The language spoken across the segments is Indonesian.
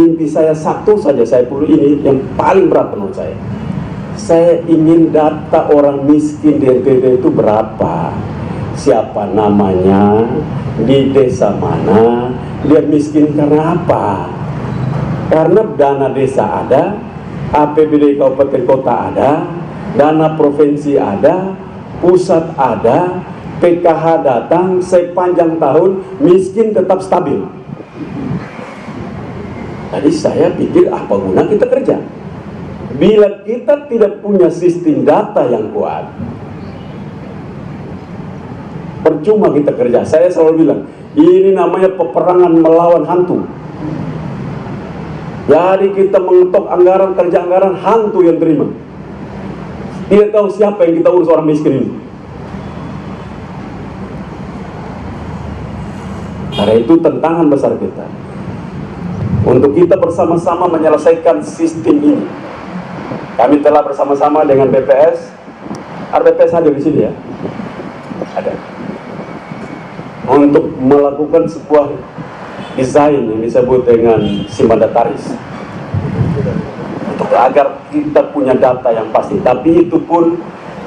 mimpi saya satu saja, saya perlu ini yang paling berat menurut saya. Saya ingin data orang miskin di NTT itu berapa, siapa namanya, di desa mana, dia miskin karena apa. Karena dana desa ada, APBD kabupaten kota ada, dana provinsi ada, pusat ada, PKH datang sepanjang tahun, miskin tetap stabil. Jadi saya pikir apa guna kita kerja bila kita tidak punya sistem data yang kuat. Percuma kita kerja. Saya selalu bilang ini namanya peperangan melawan hantu. Jadi kita mengetok anggaran, kerja anggaran, hantu yang terima. Tidak tahu siapa yang kita urus orang miskin ini. Karena itu tantangan besar kita untuk kita bersama-sama menyelesaikan sistem ini. Kami telah bersama-sama dengan BPS. BPS hadir di sini ya, ada, untuk melakukan sebuah desain yang disebut dengan Simandataris, untuk agar kita punya data yang pasti. Tapi itu pun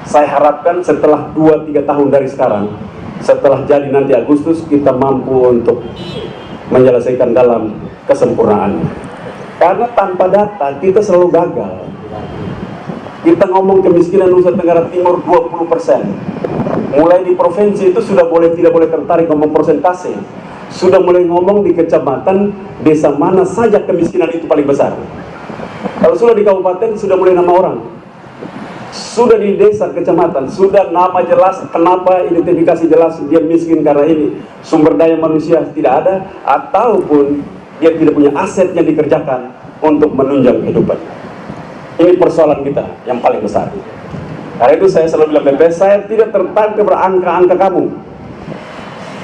saya harapkan setelah 2-3 tahun dari sekarang, setelah jadi nanti Agustus, kita mampu untuk menyelesaikan dalam kesempurnaannya. Karena tanpa data kita selalu gagal. Kita ngomong kemiskinan Nusa Tenggara Timur 20%. Mulai di provinsi itu sudah tidak boleh tertarik ngomong persentase. Sudah mulai ngomong di kecamatan, desa mana saja kemiskinan itu paling besar. Kalau sudah di kabupaten sudah mulai nama orang. Sudah di desa, kecamatan, sudah nama jelas, kenapa, identifikasi jelas, dia miskin karena ini, sumber daya manusia tidak ada, ataupun dia tidak punya aset yang dikerjakan untuk menunjang kehidupan. Ini persoalan kita yang paling besar. Karena itu saya selalu bilang BPS, saya tidak tertarik berangka-angka kamu.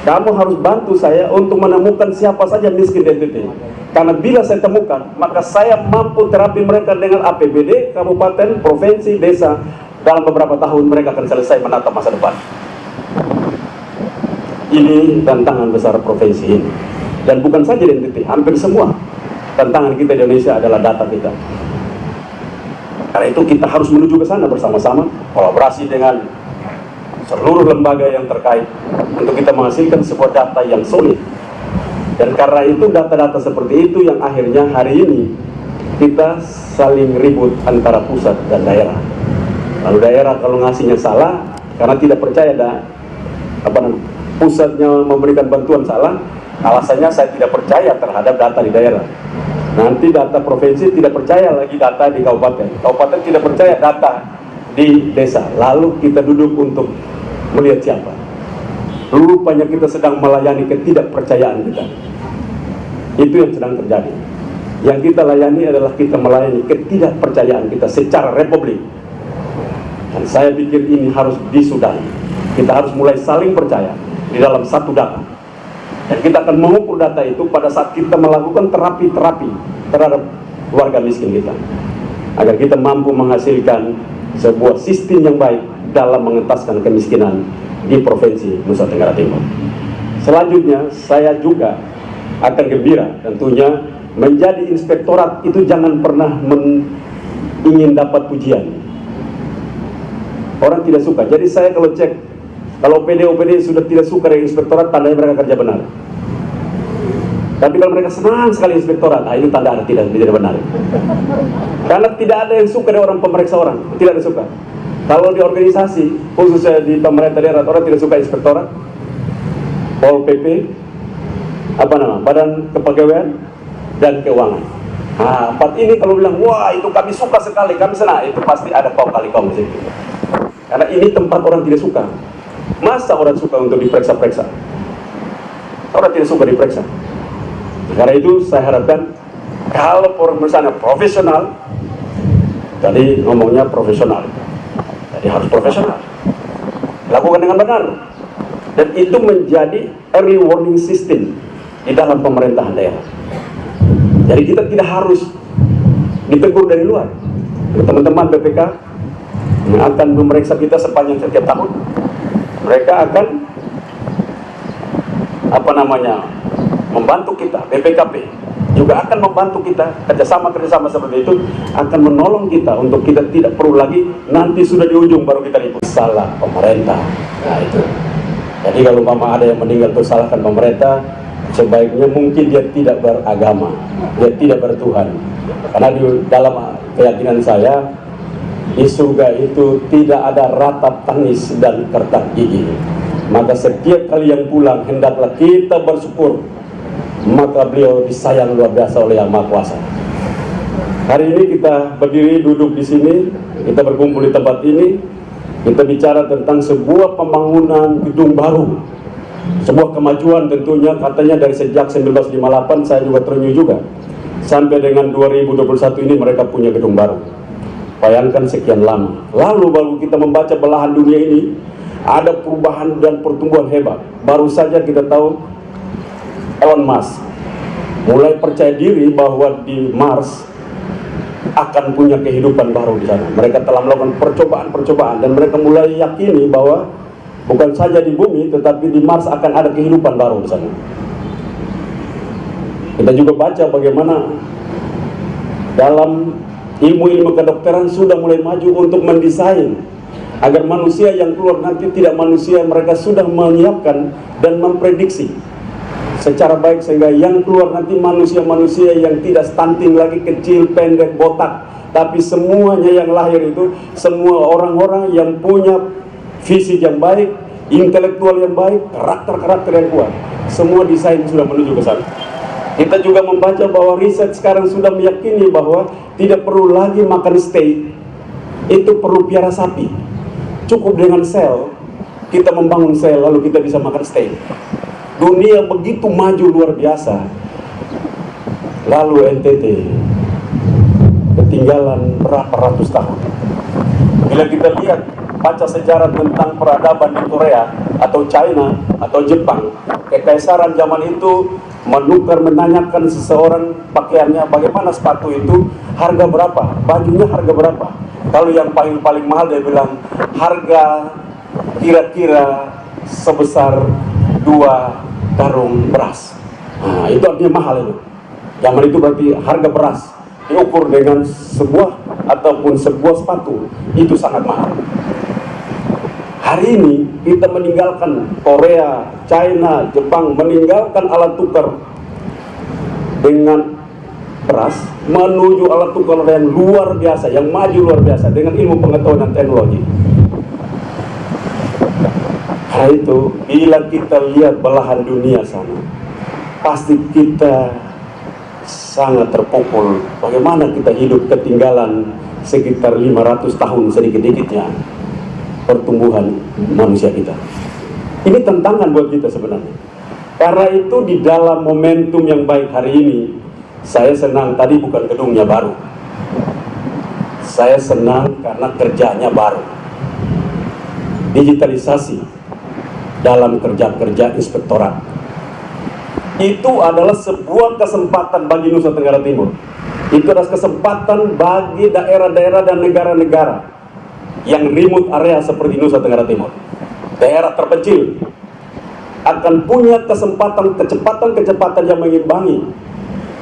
Kamu harus bantu saya untuk menemukan siapa saja miskin di NTT. Karena bila saya temukan, maka saya mampu terapi mereka dengan APBD, kabupaten, provinsi, desa. Dalam beberapa tahun mereka akan selesai menatap masa depan. Ini tantangan besar provinsi ini. Dan bukan saja di NTT, hampir semua tantangan kita di Indonesia adalah data kita. Karena itu kita harus menuju ke sana bersama-sama, kolaborasi dengan seluruh lembaga yang terkait untuk kita menghasilkan sebuah data yang solid. Dan karena itu data-data seperti itu yang akhirnya hari ini kita saling ribut antara pusat dan daerah. Lalu daerah kalau ngasihnya salah karena tidak percaya pusatnya memberikan bantuan salah, alasannya saya tidak percaya terhadap data di daerah. Nanti data provinsi tidak percaya lagi data di kabupaten, kabupaten tidak percaya data di desa. Lalu kita duduk untuk melihat siapa. Rupanya kita sedang melayani ketidakpercayaan kita. Itu yang sedang terjadi. Yang kita layani adalah kita melayani ketidakpercayaan kita secara republik. Dan saya pikir ini harus disudahi. Kita harus mulai saling percaya di dalam satu data. Dan kita akan mengukur data itu pada saat kita melakukan terapi-terapi terhadap warga miskin kita. Agar kita mampu menghasilkan sebuah sistem yang baik dalam mengentaskan kemiskinan di Provinsi Nusa Tenggara Timur. Selanjutnya, saya juga akan gembira tentunya menjadi inspektorat itu jangan pernah ingin dapat pujian. Orang tidak suka. Jadi saya kalau cek, kalau OPD sudah tidak suka dengan inspektorat, tandanya mereka kerja benar. Tapi kalau mereka senang sekali inspektorat, ini tanda ada tidak benar. Karena tidak ada yang suka dari orang pemeriksa orang, tidak ada suka. Kalau di organisasi, khususnya di pemerintah daerah, orang tidak suka inspektorat, Pol PP, Badan Kepegawaian dan Keuangan. Nah, empat ini kalau bilang, wah itu kami suka sekali, kami senang, itu pasti ada kau kali kau di situ. Karena ini tempat orang tidak suka. Masa orang suka untuk diperiksa-periksa? Orang tidak suka diperiksa. Karena itu saya harapkan kalau pemeriksaan profesional, tadi ngomongnya profesional, jadi harus profesional, lakukan dengan benar, dan itu menjadi early warning system di dalam pemerintahan daerah. Jadi kita tidak harus ditegur dari luar. Teman-teman BPK yang akan memeriksa kita sepanjang setiap tahun, mereka akan membantu kita BPKP juga akan membantu kita. Kerjasama seperti itu akan menolong kita untuk kita tidak perlu lagi nanti sudah di ujung baru kita ribut. Salah pemerintah. Nah itu. Jadi kalau mama ada yang meninggal itu salahkan pemerintah, sebaiknya mungkin dia tidak beragama, dia tidak bertuhan. Karena di dalam keyakinan saya, di surga itu tidak ada ratap tangis dan kertak gigi. Maka setiap kali yang pulang hendaklah kita bersyukur, maka beliau disayang luar biasa oleh Yang Maha Kuasa. Hari ini kita berdiri duduk di sini, kita berkumpul di tempat ini, kita bicara tentang sebuah pembangunan gedung baru, sebuah kemajuan tentunya. Katanya dari sejak 1958 saya juga terenyuh juga, sampai dengan 2021 ini mereka punya gedung baru. Bayangkan sekian lama. Lalu baru kita membaca belahan dunia ini, ada perubahan dan pertumbuhan hebat. Baru saja kita tahu Elon Musk mulai percaya diri bahwa di Mars akan punya kehidupan baru di sana. Mereka telah melakukan percobaan dan mereka mulai yakini bahwa bukan saja di bumi tetapi di Mars akan ada kehidupan baru di sana. Kita juga baca bagaimana dalam ilmu kedokteran sudah mulai maju untuk mendesain agar manusia yang keluar nanti tidak manusia, mereka sudah menyiapkan dan memprediksi secara baik sehingga yang keluar nanti manusia-manusia yang tidak stunting lagi, kecil, pendek, botak, tapi semuanya yang lahir itu semua orang-orang yang punya fisik yang baik, intelektual yang baik, karakter yang kuat. Semua desain sudah menuju ke sana. Kita juga membaca bahwa riset sekarang sudah meyakini bahwa tidak perlu lagi makan steak, itu perlu piara sapi. Cukup dengan sel, kita membangun sel lalu kita bisa makan steak. Dunia begitu maju luar biasa. Lalu NTT ketinggalan berapa ratus tahun. Bila kita lihat baca sejarah tentang peradaban di Korea atau China atau Jepang, kekaisaran zaman itu menukar menanyakan seseorang pakaiannya, bagaimana sepatu itu, harga berapa, bajunya harga berapa. Kalau yang paling mahal dia bilang harga kira-kira sebesar 2 karung beras. Nah, itu artinya mahal itu. Zaman itu berarti harga beras diukur dengan sebuah sepatu itu sangat mahal. Hari ini kita meninggalkan Korea, China, Jepang, meninggalkan alat tukar dengan beras menuju alat tukar yang luar biasa, yang maju luar biasa dengan ilmu pengetahuan dan teknologi. Karena itu, bila kita lihat belahan dunia sana, pasti kita sangat terpukul bagaimana kita hidup ketinggalan sekitar 500 tahun sedikit-sedikitnya pertumbuhan manusia kita. Ini tantangan buat kita sebenarnya. Karena itu di dalam momentum yang baik hari ini, saya senang tadi bukan gedungnya baru. Saya senang karena kerjanya baru. Digitalisasi dalam kerja-kerja inspektorat itu adalah sebuah kesempatan bagi Nusa Tenggara Timur. Itu adalah kesempatan bagi daerah-daerah dan negara-negara yang remote area seperti Nusa Tenggara Timur, daerah terpencil, akan punya kecepatan yang mengimbangi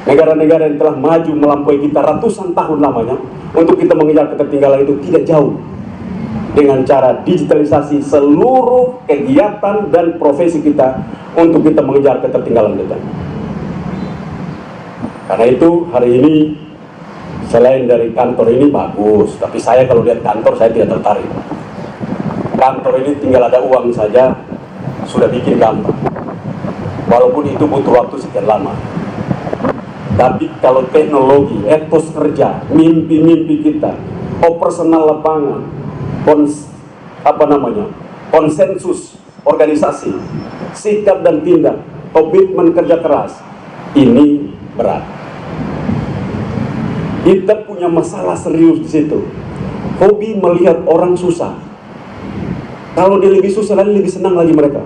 negara-negara yang telah maju melampaui kita ratusan tahun lamanya. Untuk kita mengejar ketertinggalan itu tidak jauh dengan cara digitalisasi seluruh kegiatan dan profesi kita untuk kita mengejar ketertinggalan kita. Karena itu hari ini selain dari kantor ini bagus, tapi saya kalau lihat kantor saya tidak tertarik. Kantor ini tinggal ada uang saja sudah bikin gampang, walaupun itu butuh waktu sekian lama. Tapi kalau teknologi, etos kerja, mimpi-mimpi kita, operasional lapangan, konsensus organisasi, sikap dan tindak, komitmen kerja keras, ini berat. Kita punya masalah serius di situ. Hobi melihat orang susah. Kalau dia lebih susah lagi, lebih senang lagi mereka.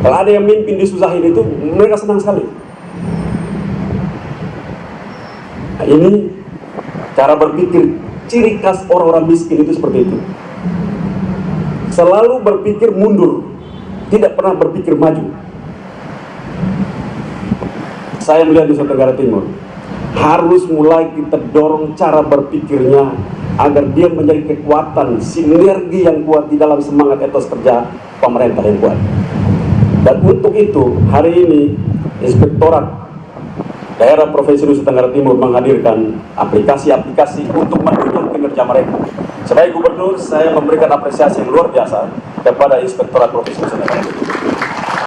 Kalau ada yang mimpin disusahin itu, mereka senang sekali. Nah, ini cara berpikir, ciri khas orang-orang miskin itu seperti itu. Selalu berpikir mundur, tidak pernah berpikir maju. saya melihat Nusa Tenggara Timur harus mulai kita dorong cara berpikirnya agar dia menjadi kekuatan sinergi yang kuat di dalam semangat etos kerja pemerintah yang kuat. Dan untuk itu hari ini Inspektorat Daerah Provinsi Nusa Tenggara Timur menghadirkan aplikasi-aplikasi untuk mendukung kinerja mereka. Sebagai gubernur, saya memberikan apresiasi yang luar biasa kepada Inspektorat Provinsi Nusa Tenggara Timur.